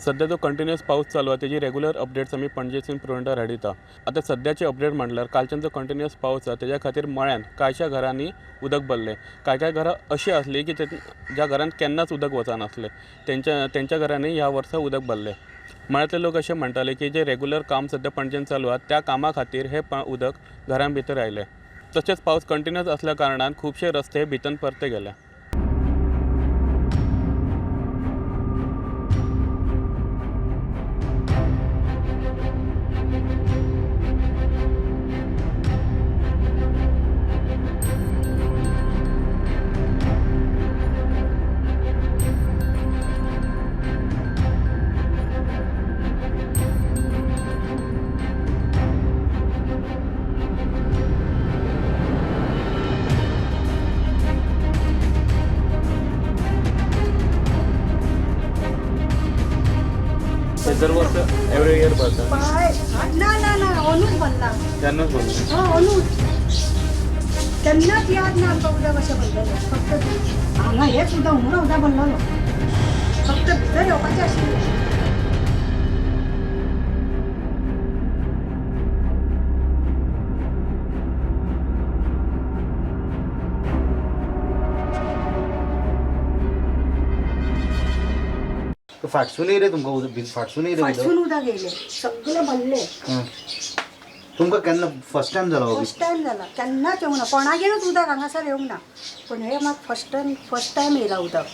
सध्या जो कंटिन्युअस पाऊस चालू आहे त्याची रेग्युलर अपडेट्स आम्ही पणजेसून प्रोंटा धाडिता. आता सध्याचे अपडेट म्हटल्यार कालच्यान जो कंटिन्युअस पाऊस आहे त्याच्या खातीर मळ्यान कांयशा घरांनी उदक भरले. काय घरां अशी असली की ज्या घरांत केन्नाच उदक वचनासले त्यांच्या घरांनी ह्या वर्सा उदक भरले. मळ्यातले लोक असे म्हणटाले की जे रेग्युलर काम सध्या पणजेन चालू आहे त्या कामा खातीर हे उदक घरां भितर आयले. तशेंच पाऊस कंटिन्युअस असल्या कारणान खुबशे रस्ते भितन परते गेले. दरवर्ष एव्हरी इयर भरतात. ना अनुच भरला. त्यांनाच बोलतो. अनुच त्यांनाच याद ना आमकां उदक अशें भरलेलें. फक्त हांगा हेच उदक म्हणून उदक भरलेलो. फक्त भितर येवपाचें आशिल्लें. फाटसून रे तुमकां उदक फाटसून रे फाटसून उदक येयलें. सगळें भरलें. तुमकां केन्ना फर्स्ट टायम जालो? फर्स्ट टायम जाला. केन्नाच येवंक ना. कोणागेरूच उदक हांगासर येवंक ना. पूण हे म्हाका फर्स्ट टायम येयला उदक.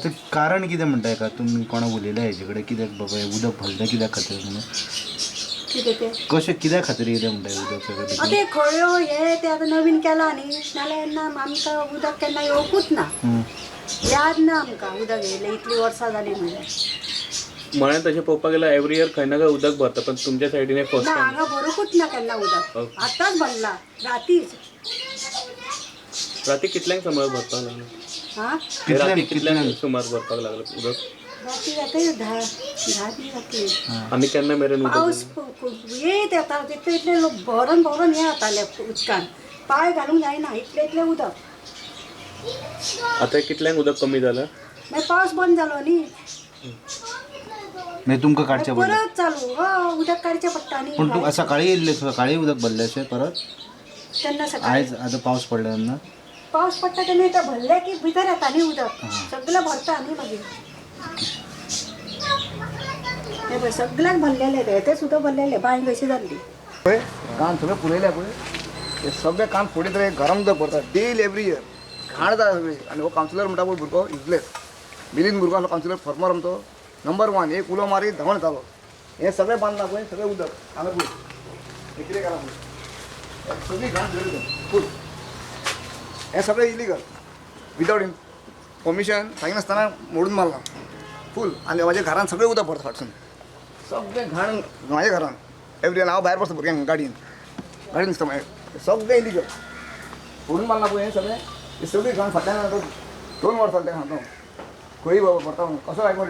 ते कारण कितें म्हणटा हेका? तुमी कोणा उलयल्या हेजे कडेन कित्याक बाबा उदक भरलें कित्याक खातीर म्हणून? कितें तें कशें कित्याक खातीर येयलें म्हणटा उदक सगळें? ते खळ्यो हे ते आतां नवीन केला न्ही. नाल्यार आमकां उदक केन्ना येवंकूच ना. याद ना आमकां उदक येयलें. इतलीं वर्सां जालीं म्हणल्यार. मळ्यान तशें पळोवपाक गेल्यार एव्हरी इयर खंय ना खंय उदक भरता, पण तुमच्या सायडीन फर्स्ट ना टायम. हांगा भरूंकूच ना केन्ना उदक. आतांच भरला रातीच. राती कितल्यांक सुमार भरपाक लागलो? राती कितल्यांक सुमार भरपाक लागलो उदक? राती जाता 10 ती जातली. आनी केन्ना मेरेन उदक? पावस येत येता इतले लोक भरून हे जाताले उदकान. पांय घालूंक जायना इतलें उदक. आतां कितल्यांक उदक कमी जालां? मागीर पावस बंद जालो न्ही. मागीर तुमकां काडचें पडलें? परत चालू उदक काडचें पडटा न्ही. पूण तूं सकाळीं येयल्लें सकाळीं उदक भरलें अशें परत? तेन्ना सकाळीं आयज आतां पावस पडला तेन्ना? पावस पडटा तेन्ना तें भरलें की भितर येता न्ही उदक. सगळें भरता न्ही मागीर. हे पळय सगळ्याक भरलेलें तें सुद्दां भरलेलें. बांय कशी जाल्ली. पळय कान सगळें पुरयल्या पळय. हे सगळे कान फोडीत रे गरम उदक भरता डेली एवरी इयर. घाण जाता सगळी. आनी हो कावन्सिलर म्हणटा पळय भुरगो युजलेस. मिलींद भुरगो आसलो कावन्सिलर फॉर्मर आमचो नंबर 1. एक उलो मारी धांवण येतालो. हे सगळें बांदला पळय सगळें उदक हांगा पळय. हे कितें केलां पळय. सगळी घाण धरली फूल. हे सगळें इलिगल विदावट परमिशन सांगिनासतना मोडून मारला फूल. आनी म्हाज्या घरान सगळें उदक भरता फाटसून. सगळें घाण म्हाज्या घरान एवरी हांव भायर बसता भुरग्यांक गाडयेन दिसता मागीर सगळें इलिगल फोडून मारला पळय. हे सगळें ही सगळी घाण फाटल्यान 2 वर्सां तें सांगता खंय बाबा भरता कसो आयको